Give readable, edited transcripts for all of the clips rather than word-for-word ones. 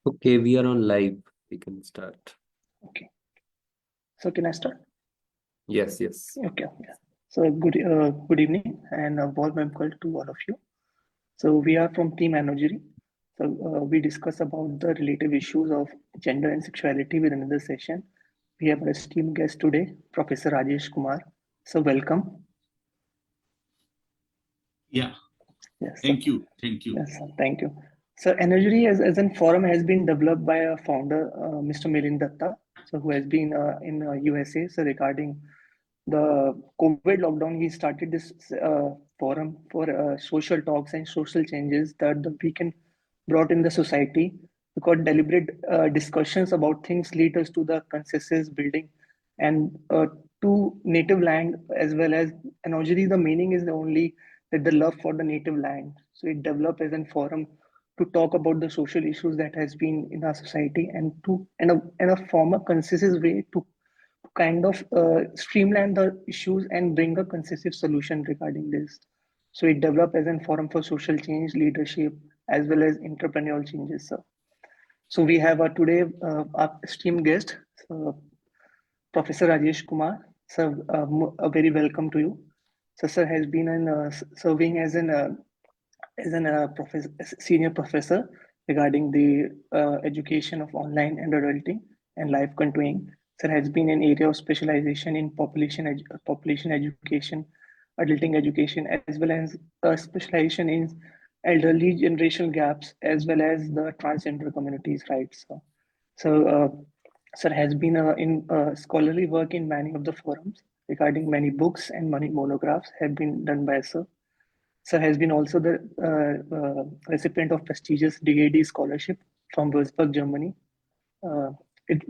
Okay, we are on live. We can start. Okay. So can I start? Yes, yes. Okay. Yeah. So good evening and a warm welcome to all of you. So we are from Team Energy. So we discuss about the relative issues of gender and sexuality within another session. We have our esteemed guest today, Professor Rajesh Kumar. So welcome. Yeah. Yes. Thank you. Thank you. Yes. Thank you. So Energy as a forum has been developed by a founder, Mr. Milind Datta, so who has been in USA. So regarding the COVID lockdown, he started this forum for social talks and social changes that the weekend brought in the society. Because deliberate discussions about things lead us to the consensus building and to native land as well as and originally the meaning is the only that the love for the native land. So it developed as a forum to talk about the social issues that has been in our society and to in a form a consensus way to kind of streamline the issues and bring a consistent solution regarding this. So it developed as a forum for social change, leadership, as well as entrepreneurial changes. So we have today our esteemed guest, Professor Rajesh Kumar. Sir, a very welcome to you. So sir has been serving as an professor, senior professor regarding the education of online and adulting and life continuing. Sir has been an area of specialization in population education, adulting education, as well as specialization in elderly generational gaps, as well as the transgender communities' rights. Sir has been in scholarly work in many of the forums regarding many books and many monographs have been done by Sir. Sir has been also the recipient of prestigious DAAD scholarship from Wurzburg, Germany. It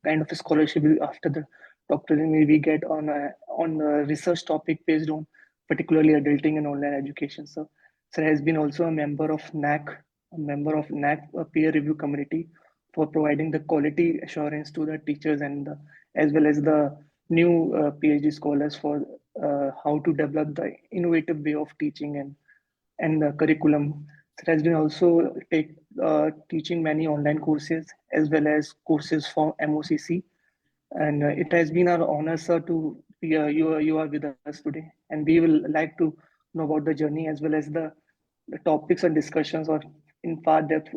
kind of a scholarship after the doctorate we get on a research topic based on particularly adulting and online education. So, sir has been also a member of NAAC, a member of NAAC Peer Review Committee for providing the quality assurance to the teachers and as well as the new PhD scholars for how to develop the innovative way of teaching and the curriculum. It has been also teaching many online courses as well as courses for MOOC. And it has been our honor, sir, to be you are with us today. And we will like to know about the journey as well as the topics and discussions or in far depth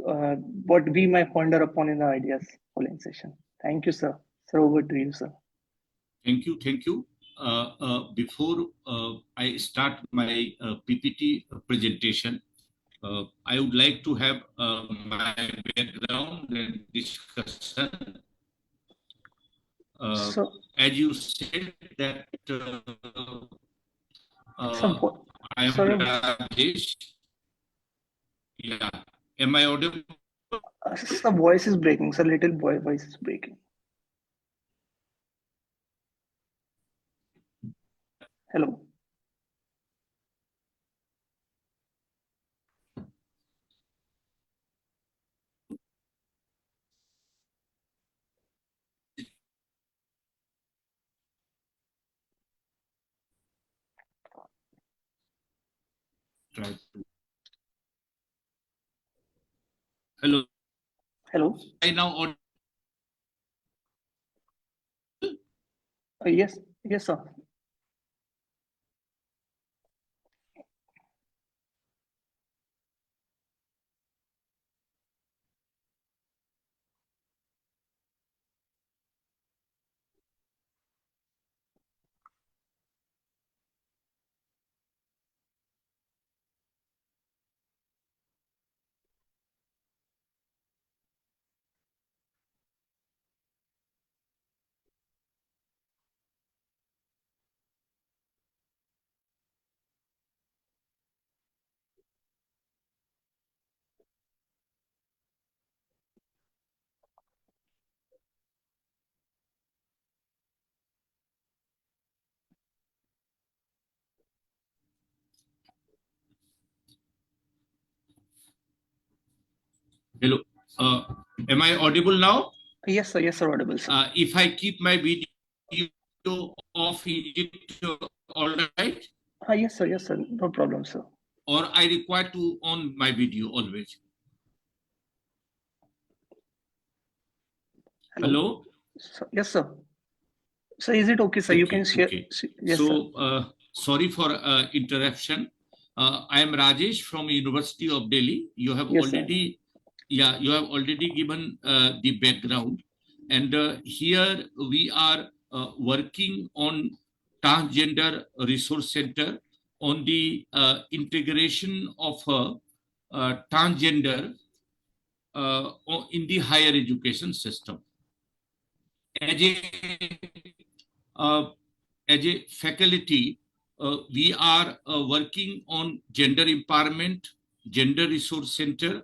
what we might ponder upon in the ideas following session. Thank you, sir. Sir, over to you, sir. Thank you. Thank you. Before I start my PPT presentation, I would like to have my background and discussion. So, As you said that I am sorry, Rajesh. Yeah. Am I audible? the voice is breaking. Sir, little boy voice is breaking. Hello. Try to. Hello. Hello. I now audible. Yes, yes, sir. Hello. Am I audible now? Yes, sir. Yes, sir. Audible, sir. If I keep my video off, is it all right? Yes, sir. Yes, sir. No problem, sir. Or I require to on my video always? Hello? Yes, sir. So is it okay, sir? You can share. Okay. Yes, sir. So, sorry for interruption. I am Rajesh from University of Delhi. You have Yes, sir. already, you have already given the background, and here we are working on transgender resource center on the integration of transgender in the higher education system. As a uh, as a faculty, we are working on gender empowerment, gender resource center,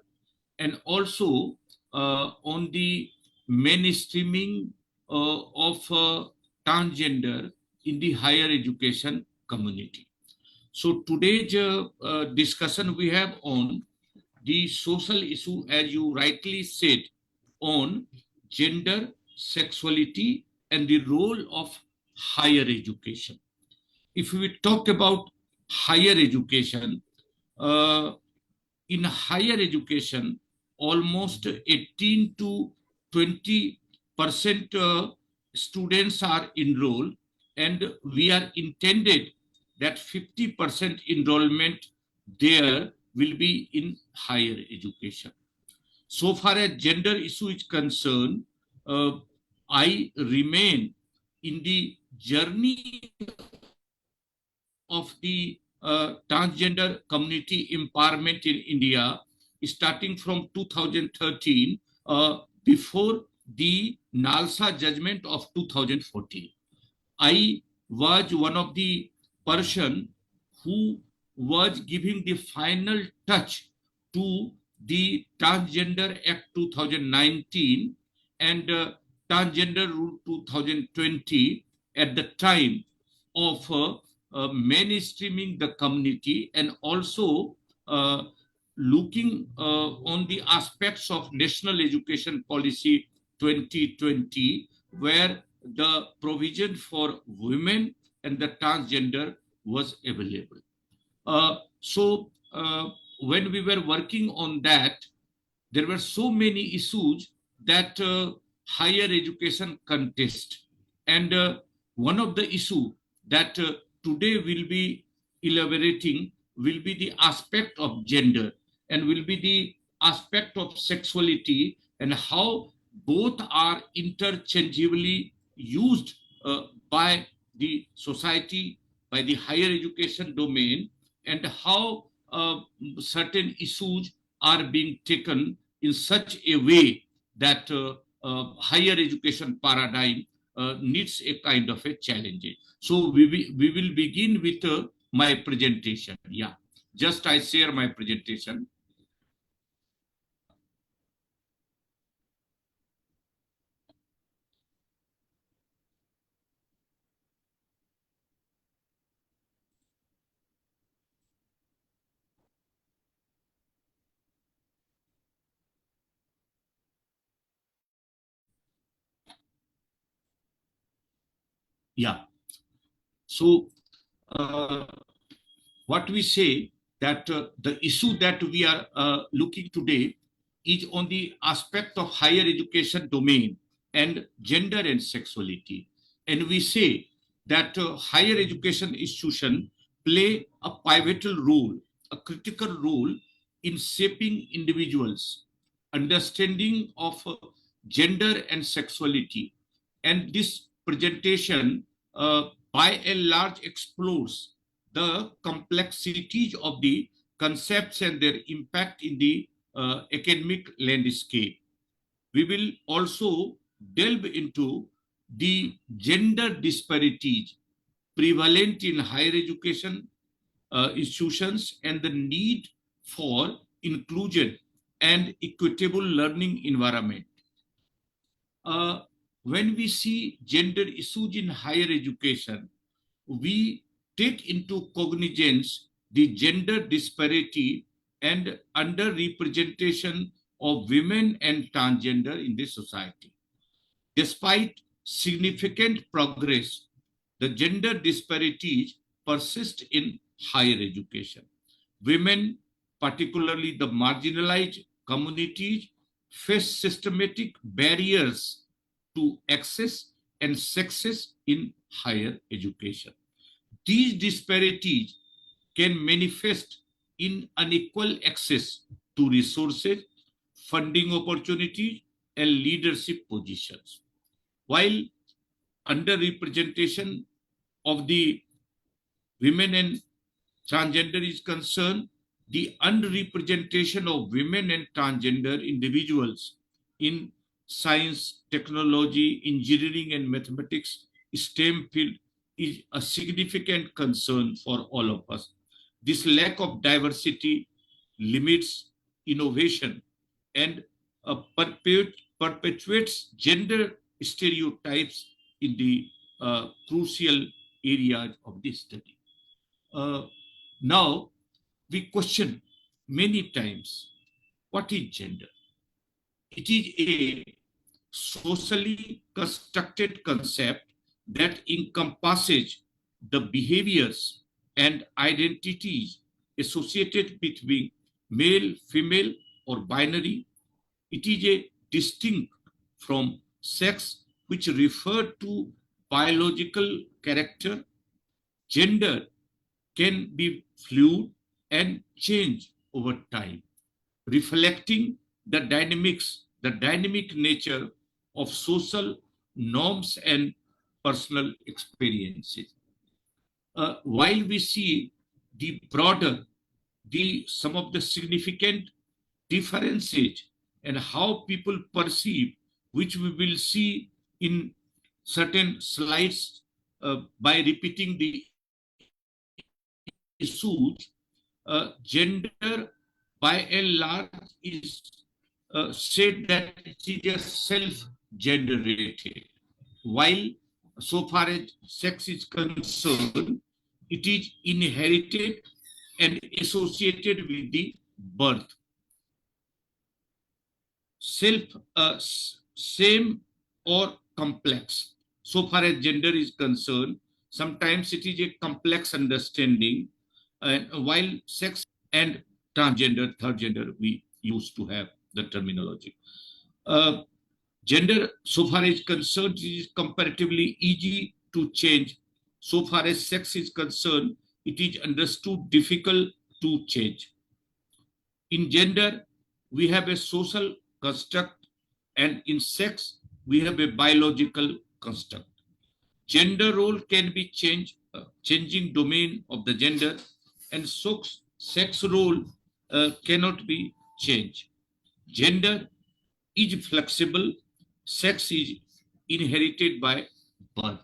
and also on the mainstreaming of transgender in the higher education community. So today's discussion we have on the social issue, as you rightly said, on gender, sexuality, and the role of higher education. If we talk about higher education, uh, in higher education, almost 18 to 20% students are enrolled, and we are intended that 50% enrollment there will be in higher education. So far as gender issue is concerned, I remain in the journey of the transgender community empowerment in India, starting from 2013, before the NALSA judgment of 2014. I was one of the person who was giving the final touch to the Transgender Act 2019 and Transgender Rule 2020 at the time of mainstreaming the community, and also looking on the aspects of National Education Policy 2020, where the provision for women and the transgender was available. So when we were working on that, there were so many issues that higher education contest. And one of the issue that today we'll be elaborating will be the aspect of gender, and will be the aspect of sexuality, and how both are interchangeably used by the society, by the higher education domain, and how certain issues are being taken in such a way that higher education paradigm needs a kind of a challenge. So we will begin with my presentation. Yeah, just I share my presentation. Yeah. So what we say that the issue that we are looking today is on the aspect of higher education domain and gender and sexuality. And we say that higher education institutions play a pivotal role, a critical role in shaping individuals' understanding of gender and sexuality. And this presentation, by and large, explores the complexities of the concepts and their impact in the academic landscape. We will also delve into the gender disparities prevalent in higher education institutions, and the need for inclusion and equitable learning environment. Uh, when we see gender issues in higher education, we take into cognizance the gender disparity and underrepresentation of women and transgender in the society. Despite significant progress, the gender disparities persist in higher education. Women, particularly the marginalized communities, face systematic barriers to access and success in higher education. These disparities can manifest in unequal access to resources, funding opportunities, and leadership positions. While underrepresentation of the women and transgender is concerned, the underrepresentation of women and transgender individuals in science, technology, engineering, and mathematics STEM field is a significant concern for all of us. This lack of diversity limits innovation and perpetuates gender stereotypes in the crucial areas of this study. Now, we question many times, what is gender? It is a socially constructed concept that encompasses the behaviors and identities associated between male, female, or binary. It is a distinct from sex, which refer to biological character. Gender can be fluid and change over time, reflecting the dynamic nature of social norms and personal experiences. While we see the broader, some of the significant differences and how people perceive, which we will see in certain slides by repeating the issues, gender by and large is said that it is self-generated, while so far as sex is concerned, it is inherited and associated with the birth. Same or complex. So far as gender is concerned, sometimes it is a complex understanding, while sex and transgender, third gender, we used to have the terminology. Gender, so far as concerned, is comparatively easy to change. So far as sex is concerned, it is understood difficult to change. In gender, we have a social construct, and in sex, we have a biological construct. Gender role can be changed, changing domain of the gender, and sex role cannot be changed. Gender is flexible, sex is inherited by birth.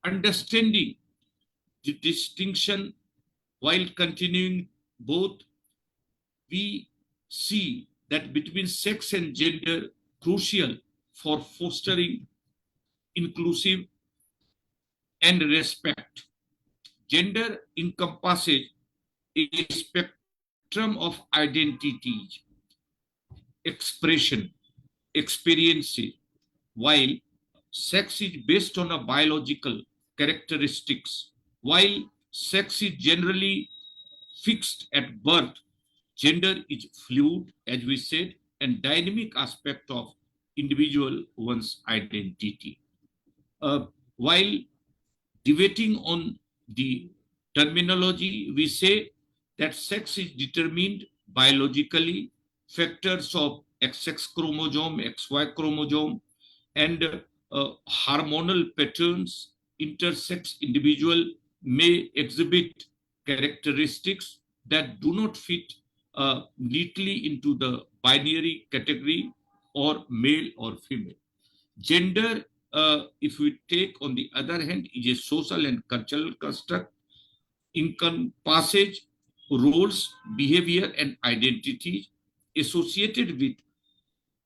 Understanding the distinction while continuing both, we see that between sex and gender crucial for fostering inclusive and respect. Gender encompasses a spectrum of identities, expression, experiences, while sex is based on a biological characteristics. While sex is generally fixed at birth, gender is fluid, as we said, and dynamic aspect of individual one's identity. While debating on the terminology, we say that sex is determined biologically, factors of XX chromosome, XY chromosome, and hormonal patterns. Intersex individual may exhibit characteristics that do not fit neatly into the binary category or male or female. Gender, if we take on the other hand, is a social and cultural construct, encompasses roles, behavior, and identities associated with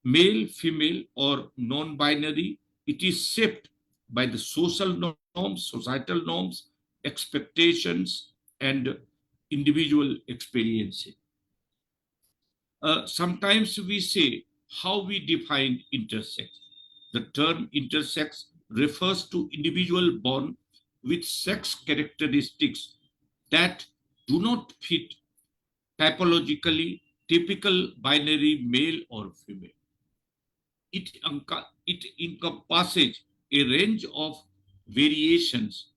male, female, or non-binary. It is shaped by the social norms, societal norms, expectations, and individual experiences. Sometimes we say how we define intersex. The term intersex refers to individual born with sex characteristics that do not fit typologically typical binary male or female. it encompasses a range of variations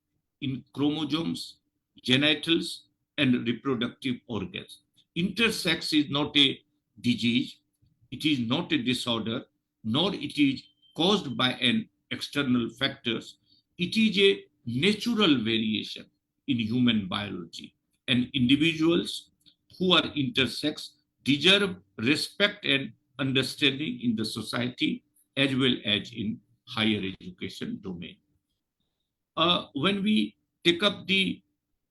in chromosomes, genitals, and reproductive organs. Intersex is not a disease, it is not a disorder, nor it is caused by an external factors. It is a natural variation in human biology, and individuals who are intersex deserve respect and understanding in the society as well as in higher education domain. When we take up the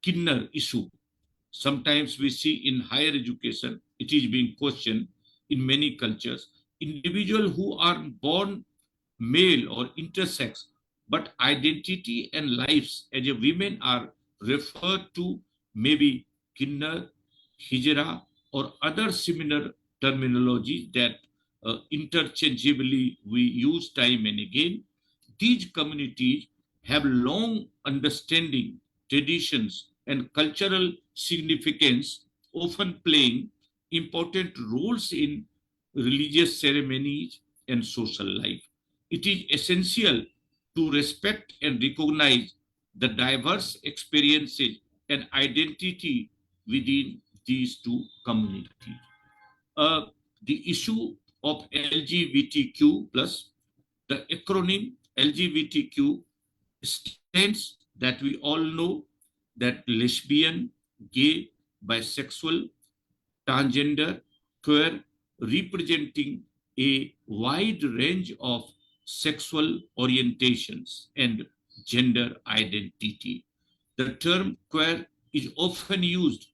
Kinder issue, sometimes we see in higher education, it is being questioned in many cultures. Individuals who are born male or intersex, but identity and lives as a women are referred to maybe Kinder, Hijra, or other similar terminology that interchangeably we use time and again. These communities have long understanding, traditions, and cultural significance, often playing important roles in religious ceremonies and social life. It is essential to respect and recognize the diverse experiences and identity within these two communities. Uh, the issue of LGBTQ plus, the acronym LGBTQ stands that we all know that lesbian, gay, bisexual, transgender, queer, representing a wide range of sexual orientations and gender identity. The term queer is often used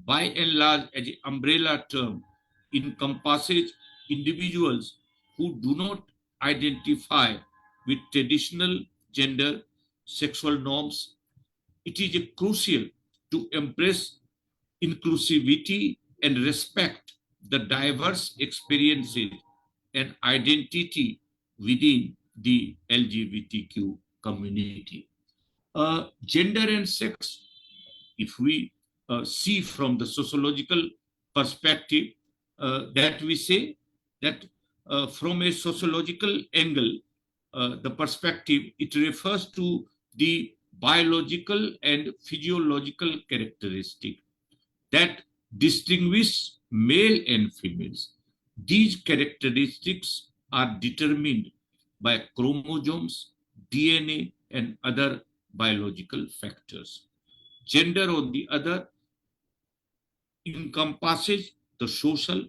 by and large as an umbrella term, encompasses individuals who do not identify with traditional gender sexual norms. It is crucial to embrace inclusivity and respect the diverse experiences and identity within the LGBTQ community. Gender and sex, if we see from the sociological perspective, that we say that from a sociological angle, the perspective, it refers to the biological and physiological characteristic that distinguish male and females. These characteristics are determined by chromosomes, DNA, and other biological factors. Gender, on the other, encompasses the social,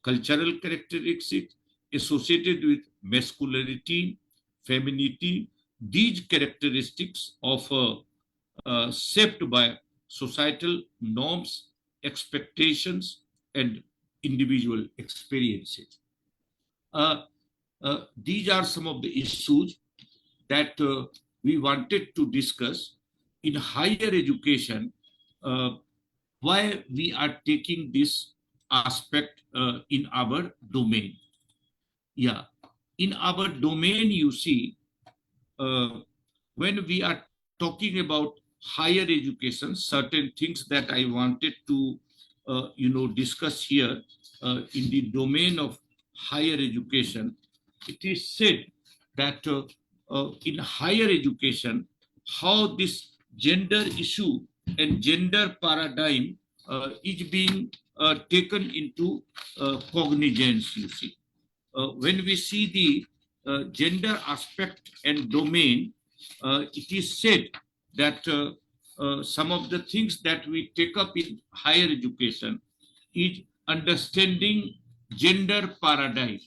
cultural characteristics associated with masculinity, femininity. These characteristics of shaped by societal norms, expectations, and individual experiences. Uh, these are some of the issues that we wanted to discuss in higher education, why we are taking this aspect in our domain. Yeah, in our domain, you see, when we are talking about higher education, certain things that I wanted to, discuss here in the domain of higher education, it is said that in higher education, how this gender issue and gender paradigm is being taken into cognizance, you see. When we see the gender aspect and domain, it is said that some of the things that we take up in higher education is understanding gender paradigm.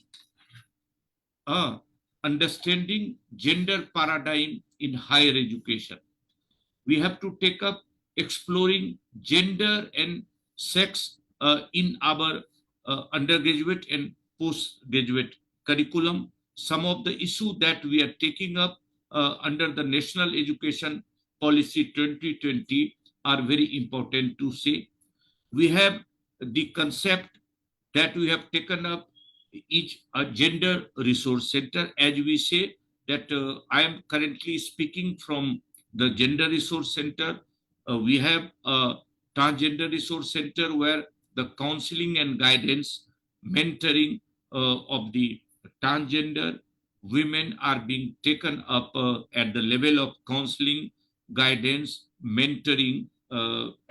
Understanding gender paradigm in higher education. We have to take up exploring gender and sex in our undergraduate and postgraduate curriculum. Some of the issues that we are taking up under the National Education Policy 2020 are very important to say. We have the concept that we have taken up each a gender resource center. As we say that I am currently speaking from the gender resource center. We have a transgender resource center where the counseling and guidance, mentoring of the transgender women are being taken up at the level of counseling, guidance, mentoring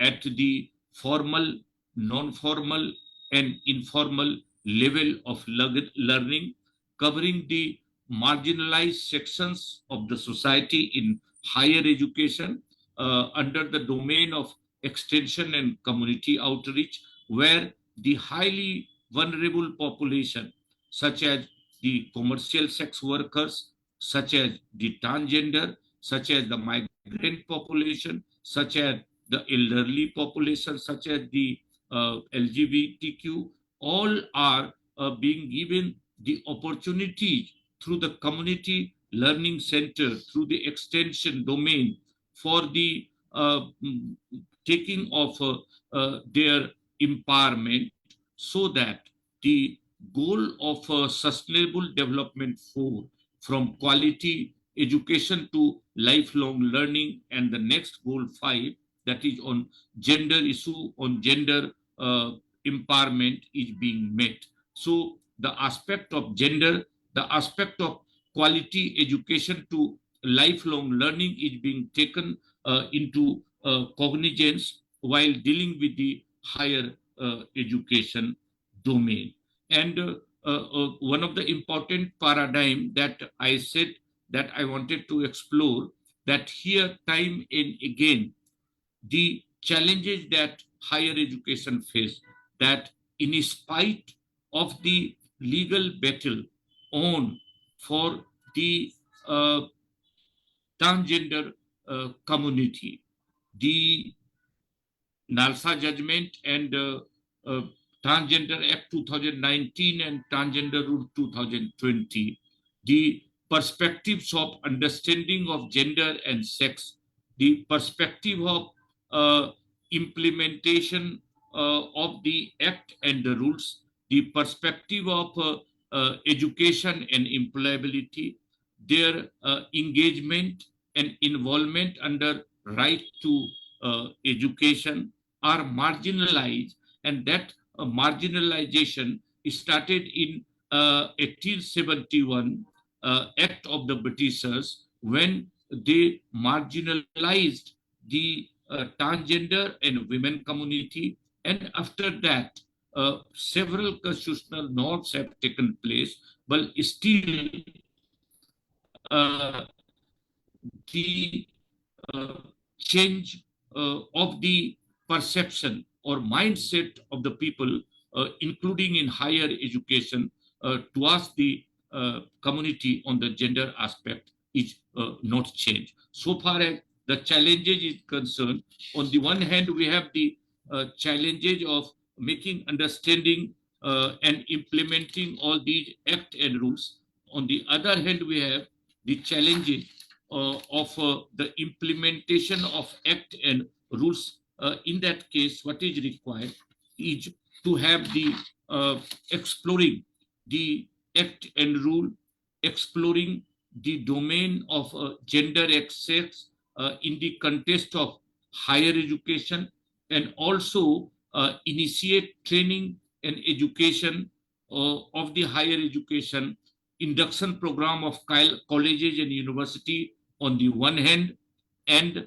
at the formal, non-formal, and informal level of learning, covering the marginalized sections of the society in higher education under the domain of extension and community outreach, where the highly vulnerable population, such as the commercial sex workers, such as the transgender, such as the migrant population, such as the elderly population, such as the LGBTQ, all are being given the opportunity through the community learning center, through the extension domain for the taking of their empowerment, so that the goal of sustainable development for from quality education to lifelong learning, and the next goal 5, that is on gender issue, on gender empowerment, is being met. So the aspect of gender, the aspect of quality education to lifelong learning is being taken into cognizance while dealing with the higher education domain. And one of the important paradigm that I said that I wanted to explore, that here time and again the challenges that higher education face, that in spite of the legal battle on for the uh, transgender community, the NALSA judgment and uh, Transgender Act 2019 and Transgender Rule 2020, the perspectives of understanding of gender and sex, the perspective of implementation of the Act and the rules, the perspective of education and employability, their engagement and involvement under right to education are marginalized, and that marginalization started in 1871 Act of the Britishers, when they marginalized the transgender and women community, and after that several constitutional norms have taken place, but still uh, the uh, change of the perception or mindset of the people, including in higher education, towards the community on the gender aspect is not changed. So far as the challenges is concerned, on the one hand, we have the challenges of making understanding and implementing all these act and rules. On the other hand, we have the challenges of the implementation of act and rules. In that case, what is required is to have the exploring the act and rule, exploring the domain of gender access in the context of higher education, and also initiate training and education of the higher education induction program of colleges and university on the one hand, and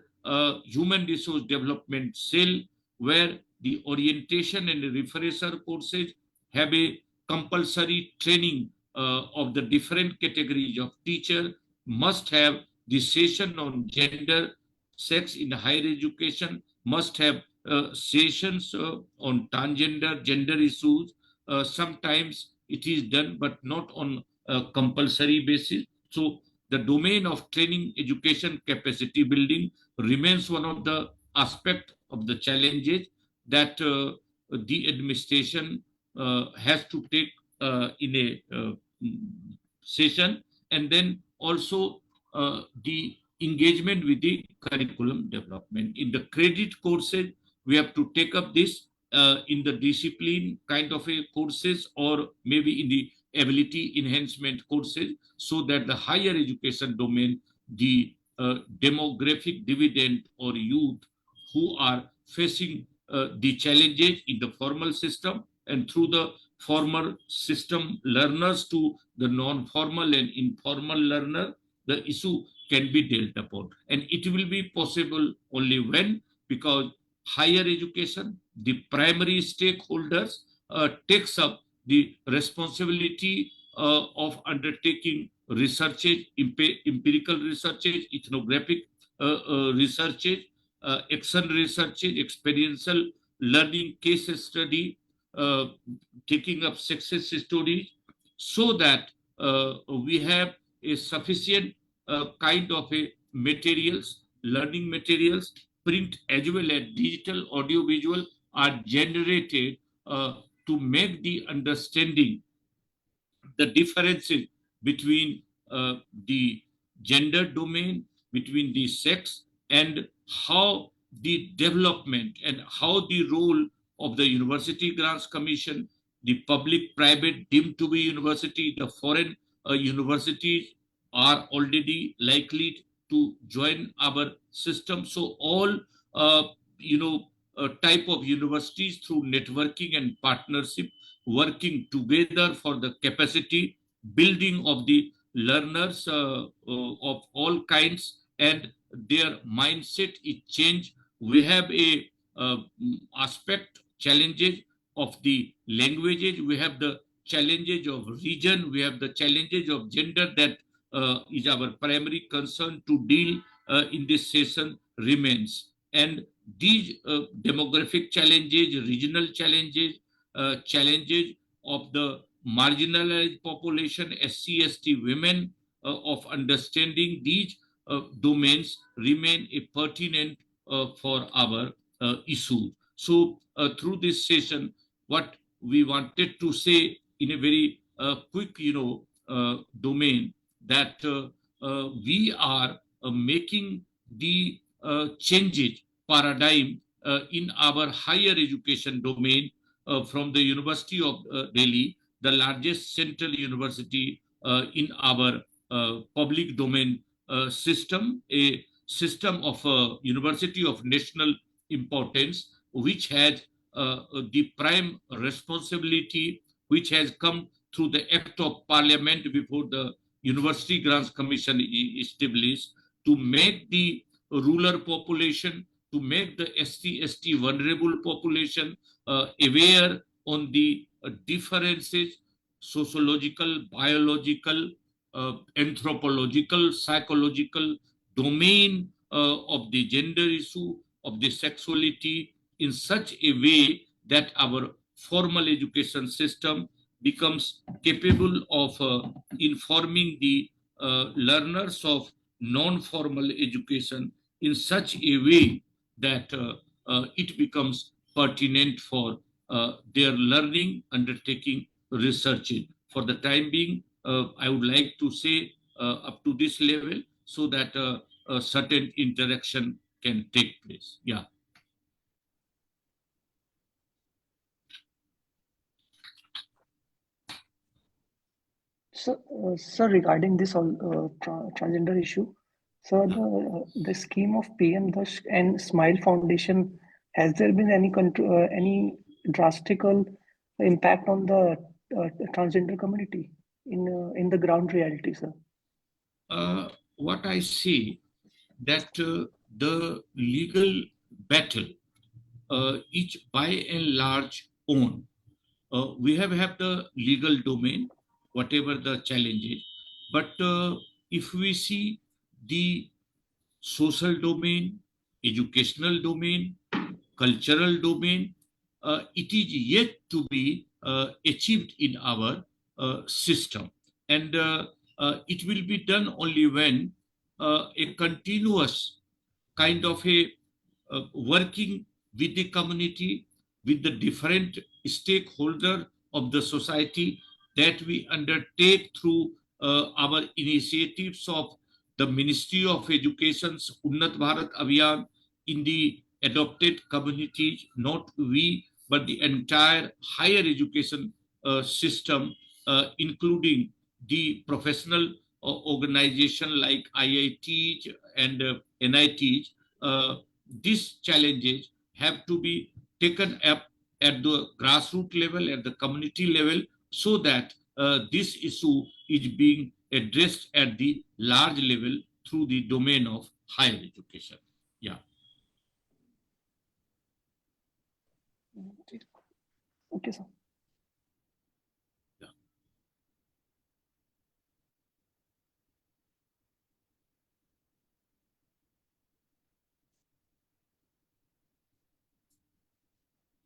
human resource development cell, where the orientation and refresher courses have a compulsory training of the different categories of teacher, must have the session on gender, sex in higher education, must have sessions on transgender, gender issues. Sometimes it is done, but not on a compulsory basis. So the domain of training, education, capacity building remains one of the aspect of the challenges that the administration has to take in a session, and then also the engagement with the curriculum development. In the credit courses, we have to take up this in the discipline kind of a courses, or maybe in the ability enhancement courses, so that the higher education domain, the demographic dividend or youth who are facing the challenges in the formal system and through the formal system learners to the non-formal and informal learner, the issue can be dealt upon. And it will be possible only when, because higher education, the primary stakeholders takes up the responsibility of undertaking researches, empirical researches, ethnographic researches, action researches, experiential learning, case study, uh, taking up success stories, so that we have a sufficient kind of a materials, learning materials, print as well as digital, audio, visual, are generated to make the understanding the differences between the gender domain, between the sex, and how the development and how the role of the University Grants Commission, the public-private deemed to be university, the foreign universities are already likely to join our system. So all, uh, type of universities through networking and partnership working together for the capacity building of the learners of all kinds, and their mindset is changed. We have a aspect challenges of the languages, we have the challenges of region, we have the challenges of gender, that is our primary concern to deal in this session remains. And these demographic challenges, regional challenges, challenges of the marginalized population, SC, ST women, of understanding these domains remain a pertinent for our issue. So through this session, what we wanted to say in a very quick, domain, that we are making the changes paradigm in our higher education domain from the University of Delhi, the largest central university in our public domain system, a system of university of national importance, which has the prime responsibility, which has come through the Act of Parliament before the University Grants Commission established, to make the rural population, to make the ST, ST vulnerable population aware on the differences, sociological, biological, anthropological, psychological domain of the gender issue, of the sexuality, in such a way that our formal education system becomes capable of informing the learners of non-formal education in such a way that it becomes pertinent for their learning, undertaking researching. For the time being, I would like to say up to this level, so that a certain interaction can take place. Yeah. So, sir, regarding this transgender issue, so the scheme of PM Dash and Smile Foundation, has there been any any drastical impact on the transgender community in the ground reality, sir? What I see, that the legal battle is by and large on. We have the legal domain, whatever the challenge is. But if we see the social domain, educational domain, cultural domain, it is yet to be achieved in our system. And it will be done only when a continuous kind of a working with the community, with the different stakeholder of the society, that we undertake through our initiatives of the Ministry of Education's Unnat Bharat Abhiyan in the adopted communities, not we, but the entire higher education system, including the professional organization like IITs and NITs. These challenges have to be taken up at the grassroots level, at the community level, so that this issue is being addressed at the large level through the domain of higher education. Yeah. Okay, sir. Yeah.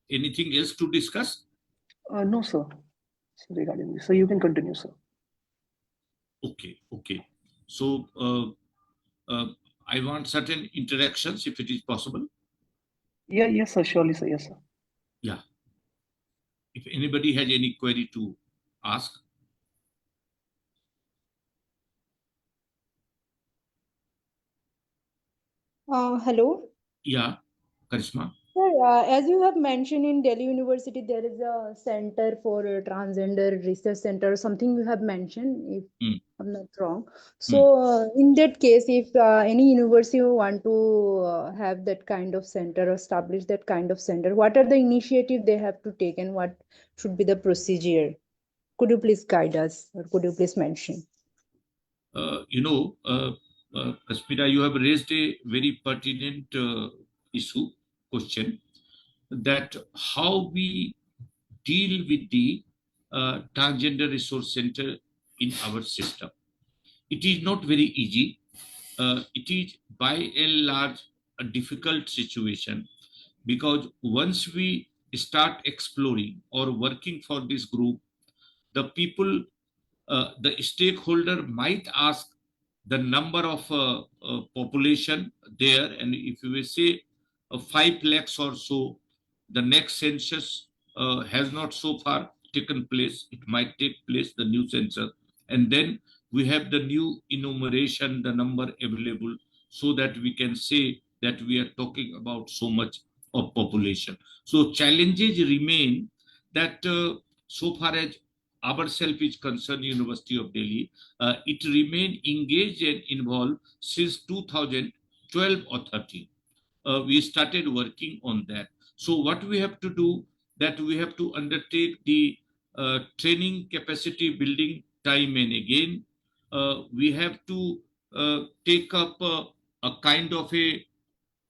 Anything else to discuss? No, sir. So regarding this, so you can continue, sir. Okay, okay. So I want certain interactions if it is possible. Yeah, yes, sir. Surely, sir. Yes, sir. Yeah. If anybody has any query to ask. Hello. Yeah, Karishma. Sir, as you have mentioned in Delhi University, there is a center for transgender research center, something you have mentioned, if Mm. I'm not wrong. So, in that case, if any university want to have that kind of center or establish that kind of center, what are the initiative they have to take and what should be the procedure? Could you please guide us or could you please mention? Kaspira, you have raised a very pertinent question, that how we deal with the transgender resource center in our system. It is not very easy. It is by and large a difficult situation, because once we start exploring or working for this group, the people, the stakeholder might ask the number of population there, and if you will say 5 lakhs or so, the next census has not so far taken place. It might take place, the new census, and then we have the new enumeration, the number available, so that we can say that we are talking about so much of population. So challenges remain, that so far as ourselves is concerned, University of Delhi, it remained engaged and involved since 2012 or 13. We started working on that. So what we have to do, that we have to undertake the training capacity building time and again. We have to take up a kind of a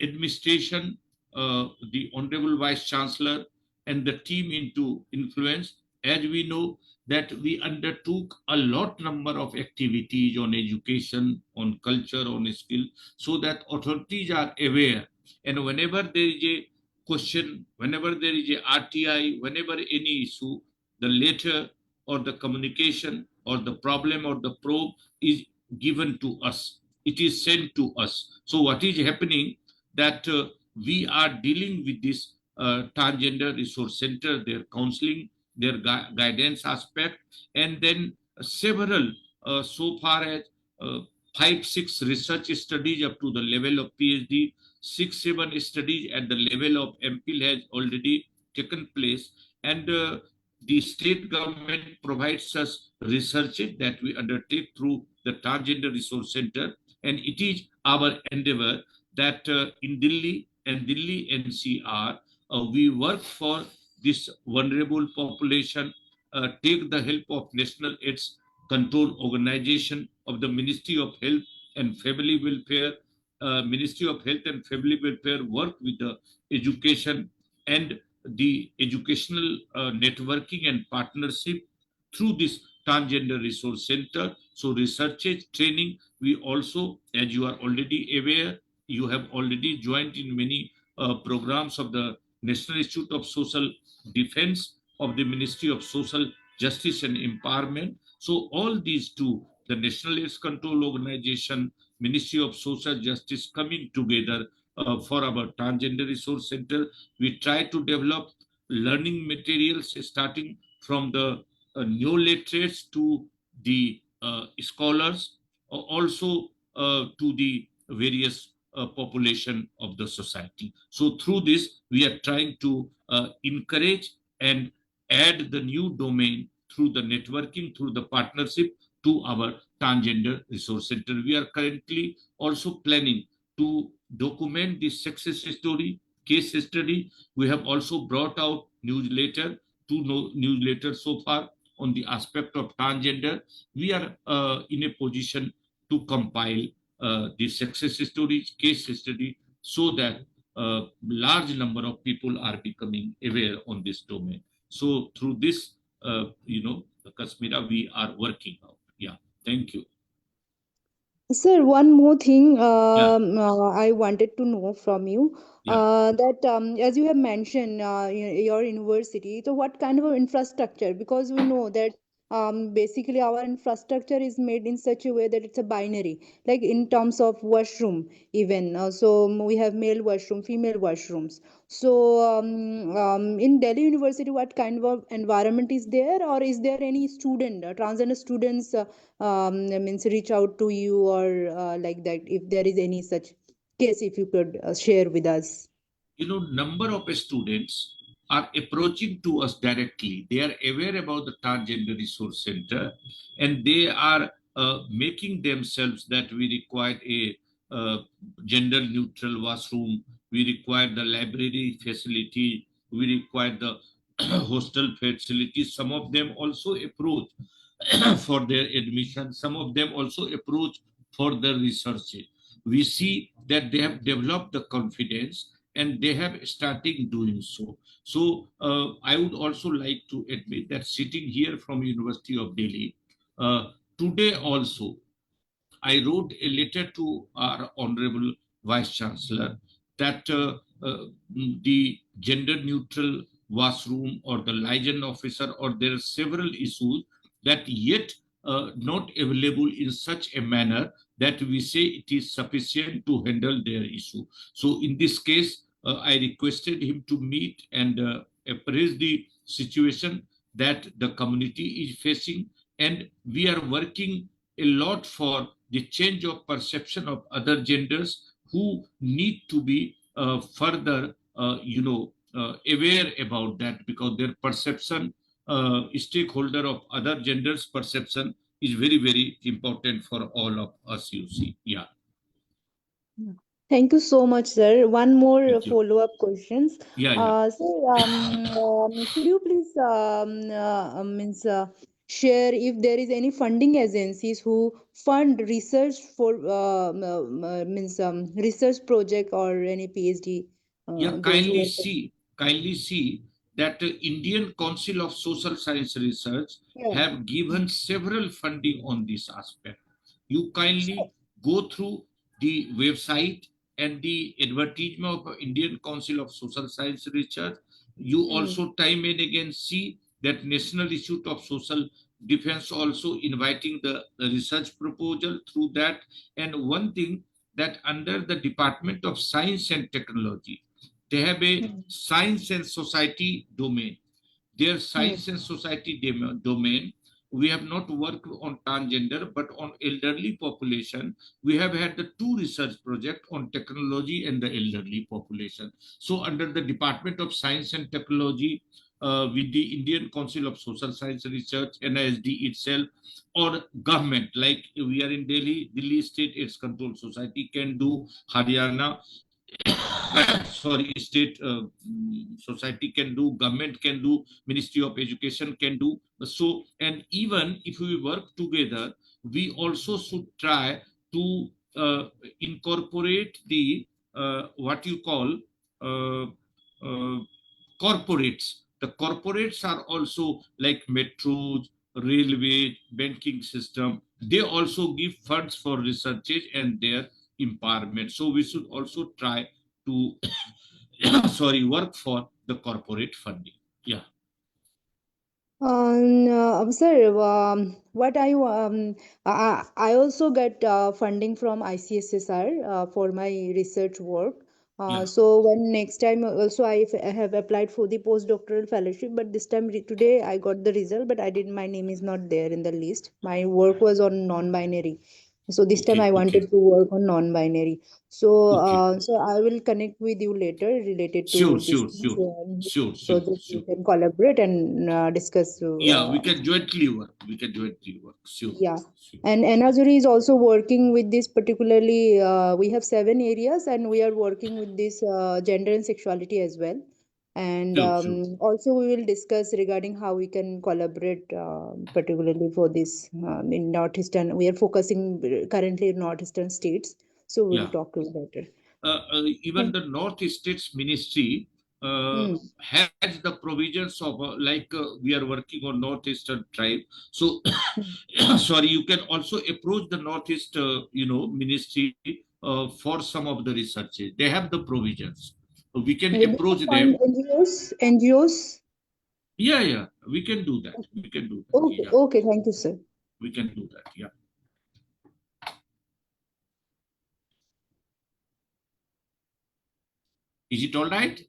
administration, the Honorable Vice Chancellor and the team into influence. As we know that we undertook a lot number of activities on education, on culture, on skill, so that authorities are aware. And whenever there is a question, whenever there is a RTI, whenever any issue, the letter or the communication or the problem or the probe is given to us. It is sent to us. So what is happening, that we are dealing with this transgender resource center, their counseling, their guidance aspect, and then several, so far as 5, 6 research studies up to the level of PhD, 6, 7 studies at the level of MPhil has already taken place, and the state government provides us research that we undertake through the transgender resource center, and it is our endeavor that in Delhi and Delhi NCR, we work for this vulnerable population, take the help of National AIDS Control Organization of the Ministry of Health and Family Welfare. Ministry of Health and Family Welfare work with the education and the educational networking and partnership through this transgender resource center. So research training, we also, as you are already aware, you have already joined in many programs of the National Institute of Social Defense of the Ministry of Social Justice and Empowerment. So all these two, the National AIDS Control Organization, Ministry of Social Justice, coming together for our transgender resource center. We try to develop learning materials starting from the new literates to the scholars, also to the various population of the society. So through this, we are trying to encourage and add the new domain through the networking, through the partnership to our transgender resource center. We are currently also planning to document the success story case study. We have also brought out newsletter, two newsletters so far on the aspect of transgender. We are in a position to compile the success stories, case study, so that large number of people are becoming aware on this domain. So through this, Kasmira, we are working out. Yeah, thank you. Sir, one more thing Yeah, I wanted to know from you, yeah. that as you have mentioned, your university, so what kind of infrastructure? Because we know that basically our infrastructure is made in such a way that it's a binary, like in terms of washroom, even. So we have male washroom, female washrooms. So in Delhi University, what kind of environment is there, or is there any student, transgender students? Means reach out to you, or like that, if there is any such case, if you could share with us. Number of students are approaching to us directly. They are aware about the transgender resource center, and they are making themselves that we require a gender neutral washroom, we require the library facility, we require the hostel facilities. Some of them also approach for their admission, some of them also approach for the research. We see that they have developed the confidence and they have started doing so. So I would also like to admit that sitting here from University of Delhi, today also I wrote a letter to our Honorable Vice Chancellor that the gender neutral washroom or the liaison officer, or there are several issues that yet not available in such a manner that we say it is sufficient to handle their issue. So in this case, I requested him to meet and appraise the situation that the community is facing, and we are working a lot for the change of perception of other genders who need to be further, aware about that, because their perception, stakeholder of other genders' perception is very, very important for all of us, you see. Yeah. Yeah. Thank you so much, sir. One more Thank you. follow-up questions. Yeah, yeah. Sir, could you please means share if there is any funding agencies who fund research for means research project or any PhD, Yeah, those who are. kindly see that the Indian Council of Social Science Research Yeah. have given several funding on this aspect. You kindly go through the website and the advertisement of Indian Council of Social Science Research. You Mm. also time and again see that National Institute of Social Defense also inviting the research proposal through that. And one thing, that under the Department of Science and Technology, they have a Mm. science and society domain. Their Mm. science and society domain, we have not worked on transgender, but on elderly population. We have had the two research projects on technology and the elderly population. So under the Department of Science and Technology, with the Indian Council of Social Science Research, NISD itself, or government, like we are in Delhi State AIDS Control Society can do, Haryana sorry, state society can do, government can do, Ministry of Education can do. So, and even if we work together, we also should try to incorporate the what you call uh, uh, corporates. The corporates are also like metros, railway, banking system. They also give funds for researches and their empowerment. So we should also try to sorry, work for the corporate funding. Yeah. Sir, what I also get funding from ICSSR for my research work. Yeah. So when next time also I have applied for the postdoctoral fellowship, but this time today I got the result, but I did my name is not there in the list. My work was on non-binary. So this time Okay, I okay, wanted to work on non-binary. So okay. so I will connect with you later related Sure, to this sure, sure, sure, so sure, that we sure. can collaborate and discuss. Yeah, we can jointly work. We can jointly work. Sure, Yeah, sure. and Anazuri is also working with this particularly. We have 7 areas, and we are working with this gender and sexuality as well. And Sure, sure. also we will discuss regarding how we can collaborate, particularly for this in Northeastern. We are focusing currently in Northeastern states, so we'll Yeah. talk to you later. Even the North States Ministry Hmm. has the provisions of we are working on Northeastern tribe. So, sorry, you can also approach the Northeast, Ministry for some of the researches. They have the provisions. We can Maybe approach find them. NGOs. Yeah, yeah, we can do that. We can do that. Okay, Yeah, okay, thank you, sir. we can do that. Yeah. Is it all right?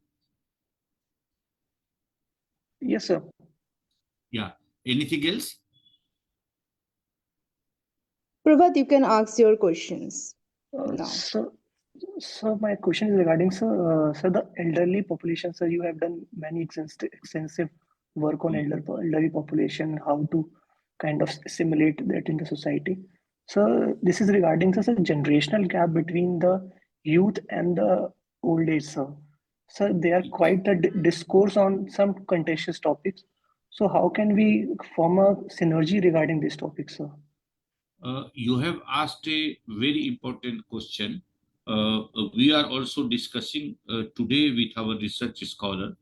Yes, sir. Yeah. Anything else? Prabhat, you can ask your questions now. So, my question is regarding, sir, the elderly population. Sir, you have done many extensive work on elderly population, how to kind of assimilate that in the society. So, this is regarding, sir, generational gap between the youth and the old age, sir. So, they are quite a discourse on some contentious topics. So, how can we form a synergy regarding this topic, sir? You have asked a very important question. We are also discussing today with our research scholar,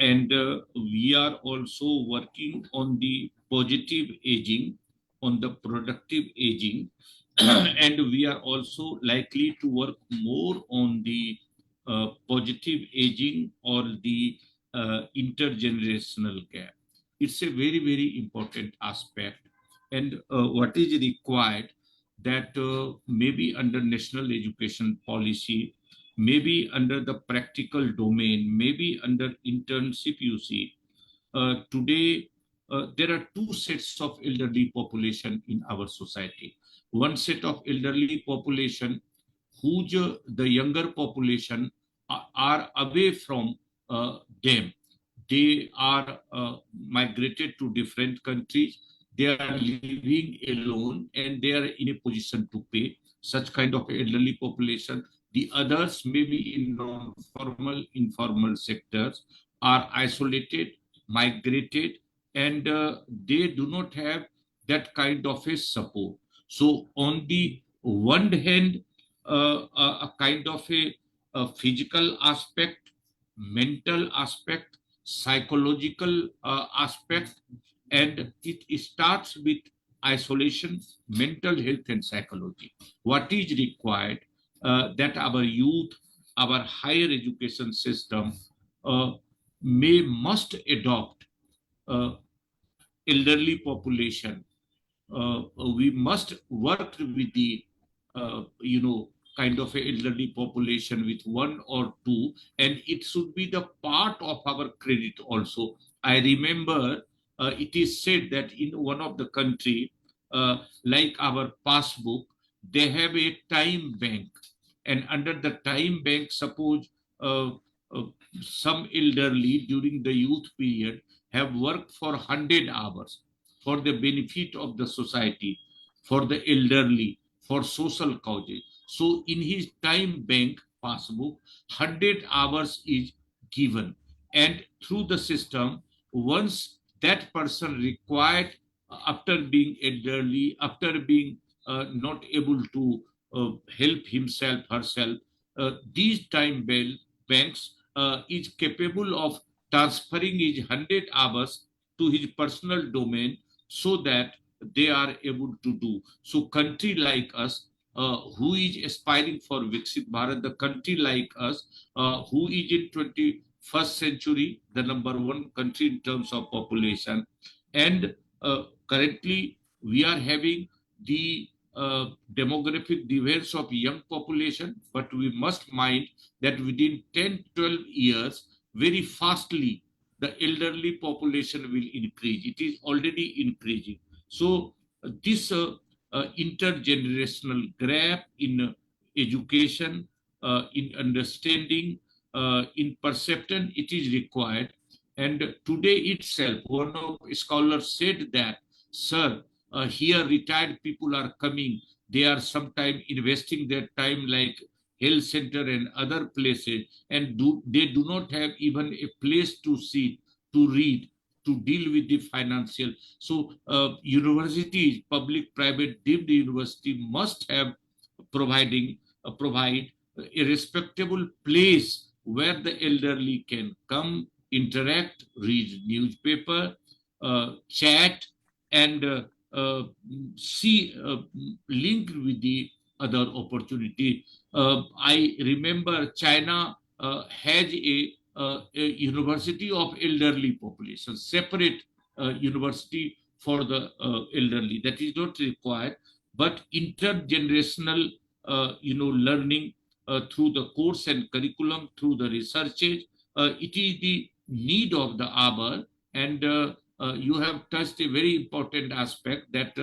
and we are also working on the positive aging, on the productive aging, and we are also likely to work more on the positive aging or the intergenerational gap. It's a very, very important aspect. And what is required that maybe under national education policy, maybe under the practical domain, maybe under internship, you see, today there are two sets of elderly population in our society. One set of elderly population whose the younger population are away from them. They are migrated to different countries. They are living alone and they are in a position to pay. Such kind of elderly population. The others may be in non-formal, informal sectors, are isolated, migrated, and they do not have that kind of a support. So on the one hand, a kind of a physical aspect, mental aspect, psychological aspect, and it starts with isolation, mental health, and psychology. What is required that our youth, our higher education system uh, must adopt uh, elderly population. We must work with the kind of a elderly population with one or two, and it should be the part of our credit also. I remember it is said that in one of the country, like our passbook, they have a time bank, and under the time bank, suppose uh, uh, some elderly during the youth period have worked for 100 hours for the benefit of the society, for the elderly, for social causes. So in his time bank passbook, 100 hours is given. And through the system, once that person required, after being elderly, after being not able to help himself, herself, these banks is capable of transferring his 100 hours to his personal domain so that they are able to do. So country like us, who is aspiring for Viksit Bharat, the country like us, who is in 21st century, the number one country in terms of population. And currently we are having the demographic diverse of young population, but we must mind that within 10, 12 years, very fastly, the elderly population will increase. It is already increasing. So this intergenerational gap in education, in understanding, in perception, it is required. And today itself, one of scholars said that, sir, here retired people are coming. They are sometimes investing their time like health center and other places, and they do not have even a place to sit, to read, to deal with the financial. So universities, public, private, deemed university must have provide a respectable place where the elderly can come, interact, read newspaper, chat, and see linked with the other opportunity. I remember China has a university of elderly population, separate university for the elderly. That is not required, but intergenerational, learning through the course and curriculum, through the researches, it is the need of the hour. And you have touched a very important aspect that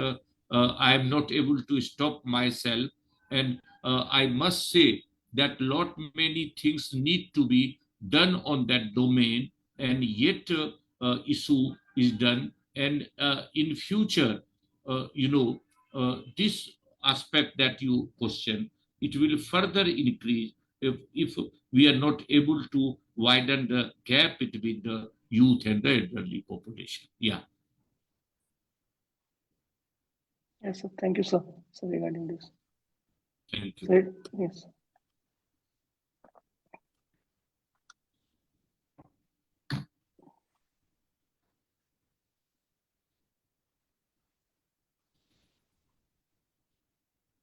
I am not able to stop myself. And I must say that lot many things need to be done on that domain, and yet issue is done. And in future, this aspect that you question, it will further increase if we are not able to widen the gap between the youth and the elderly population. Yeah. Yes, sir. Thank you, sir. So regarding this. Thank you. So, yes.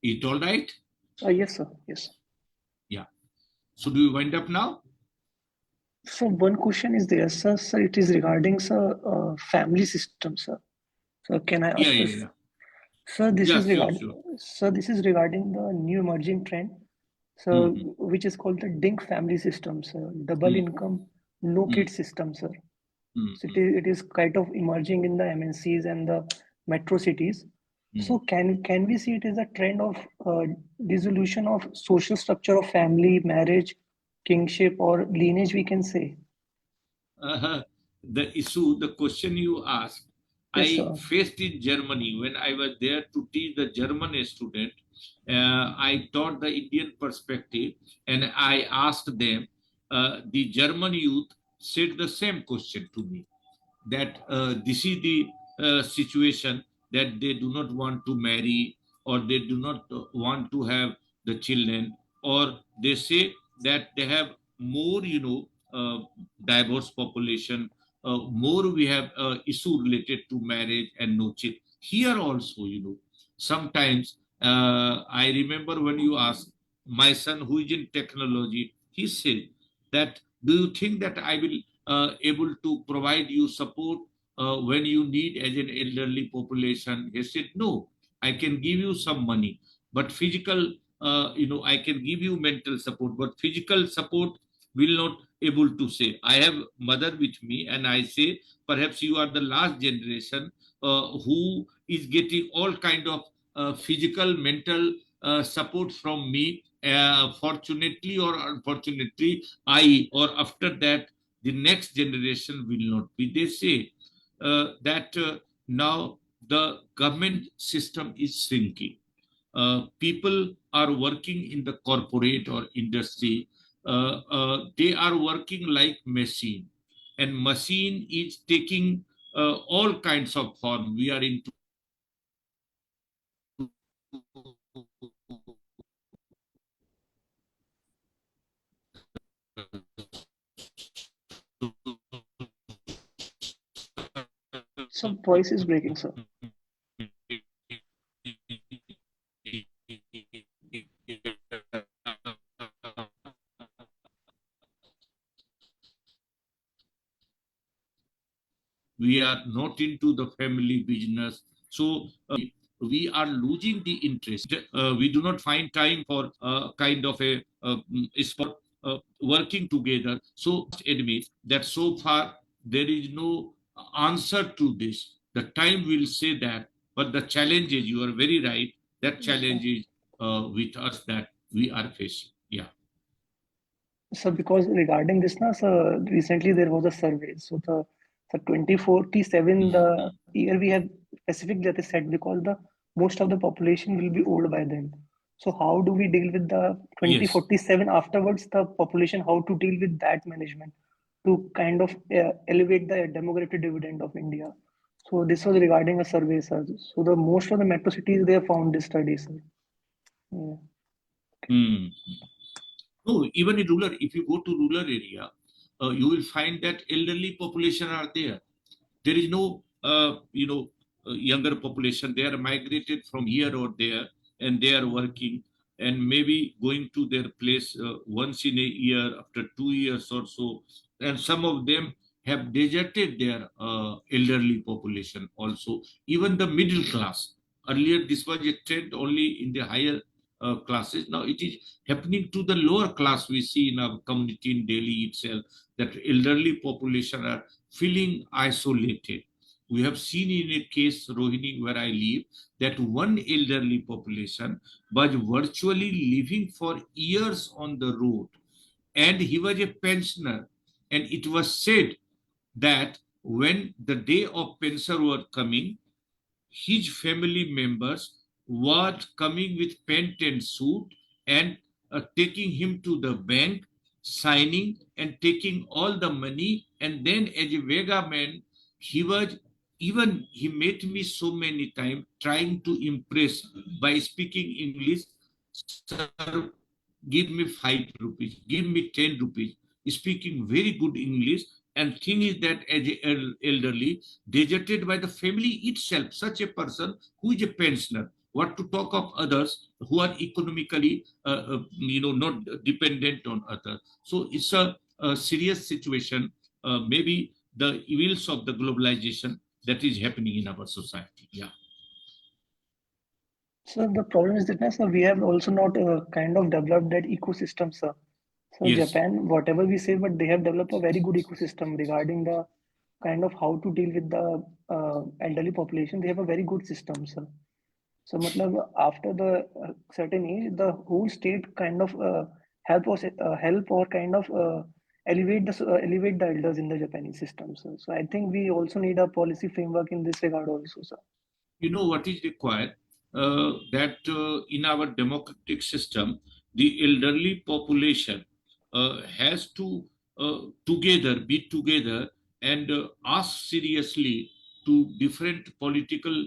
It all right? Yes, sir. Yes. Yeah. So do you wind up now? So one question is there, sir. Sir, it is regarding, sir, family system, sir. So can I ask Yeah, this? yeah, yeah. Sir, this Yeah, is sure, regarding, sure. sir, this is regarding the new emerging trend, so Mhm. which is called the DINK family system, sir. Double Mm, income, no mm, kid system, sir. mm, So mm, it is kind of emerging in the MNCs and the metro cities. So mm. can we see it as a trend of dissolution of social structure of family, marriage, kingship, or lineage, we can say? The issue, the question you asked, Yes, I sir. faced in Germany when I was there to teach the German student. I taught the Indian perspective, and I asked them, the German youth said the same question to me, that this is the situation, that they do not want to marry, or they do not want to have the children, or they say that they have more, diverse population, more we have issue related to marriage and no child. Here also, sometimes I remember when you ask my son who is in technology, he said that, do you think that I will able to provide you support when you need as an elderly population? He said, no, I can give you some money, but physical, I can give you mental support, but physical support will not able to say. I have mother with me, and I say, perhaps you are the last generation who is getting all kind of physical, mental support from me. Fortunately or unfortunately, I, or after that, the next generation will not be. They say that now the government system is shrinking. People are working in the corporate or industry. They are working like machine, and machine is taking all kinds of form. We are into Some voice is breaking, sir. we are not into the family business. So we are losing the interest. We do not find time for kind of a sport, working together. So admit that so far there is no answer to this. The time will say that, but the challenge is, you are very right, That challenge is with us that we are facing. Yeah. So because regarding this now, so recently there was a survey. So the 2047, the year we have specifically said, because the most of the population will be old by then. So how do we deal with the Yes. 2047 afterwards, the population, how to deal with that management to kind of elevate the demographic dividend of India? So this was regarding a survey, sir. So the most of the metro cities, they have found this study, sir. Yeah. Hmm. No, even in rural, if you go to rural area, you will find that elderly population are there. There is no, younger population. They are migrated from here or there, and they are working and maybe going to their place once in a year, after 2 years or so. And some of them have deserted their elderly population also. Even the middle class. Earlier, this was a trend only in the higher classes. Now it is happening to the lower class. We see in our community in Delhi itself that elderly population are feeling isolated. We have seen in a case, Rohini, where I live, that one elderly population was virtually living for years on the road, and he was a pensioner. And it was said that when the day of pension were coming, his family members were coming with pant and suit and taking him to the bank, signing and taking all the money. And then, as a Vega man, he was he met me so many times trying to impress by speaking English. Sir, give me 5 rupees, give me 10 rupees, speaking very good English. And thing is that as a elderly, deserted by the family itself, such a person who is a pensioner, what to talk of others who are economically, not dependent on others. So it's a serious situation, maybe the evils of the globalization that is happening in our society. Yeah. So the problem is that, sir, we have also not kind of developed that ecosystem, sir. So Yes. Japan, whatever we say, but they have developed a very good ecosystem regarding the kind of how to deal with the elderly population. They have a very good system, sir. So matlab, after the certain age, the whole state kind of help or kind of elevate the elders in the Japanese system, sir. So I think we also need a policy framework in this regard also, sir. You know what is required? That in our democratic system, the elderly population has to be together and ask seriously to different political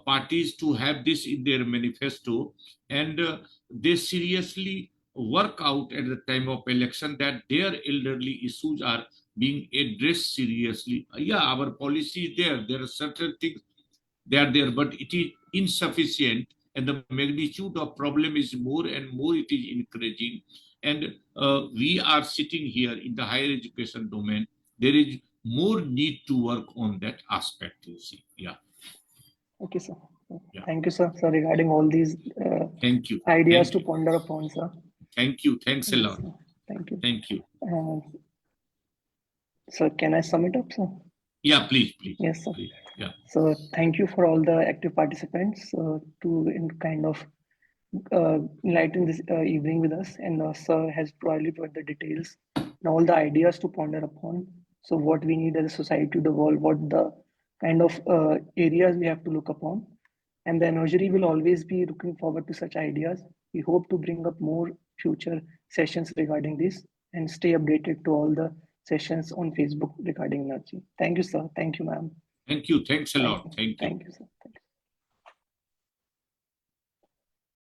parties to have this in their manifesto, and they seriously work out at the time of election that their elderly issues are being addressed seriously. Yeah, our policy is there. There are certain things they are there, but it is insufficient, and the magnitude of problem is more and more it is increasing. And we are sitting here in the higher education domain. There is more need to work on that aspect, you see. Yeah. Okay, sir. Yeah. Thank you, sir. So regarding all these Thank you. ideas Thank to you. ponder upon, sir. Thank you. Thanks a Yes, lot. sir. Thank you. Thank you. So can I sum it up, sir? Yeah, please, please. Yes, sir. Please. Yeah. So thank you for all the active participants to kind of enlighten this evening with us. And sir has probably put the details and all the ideas to ponder upon. So what we need as a society to evolve, what the kind of areas we have to look upon. And the energy will always be looking forward to such ideas. We hope to bring up more future sessions regarding this and stay updated to all the sessions on Facebook regarding energy. Thank you, sir. Thank you, ma'am. Thank you. Thanks a lot. Thank you. Thank you, sir. Thank you.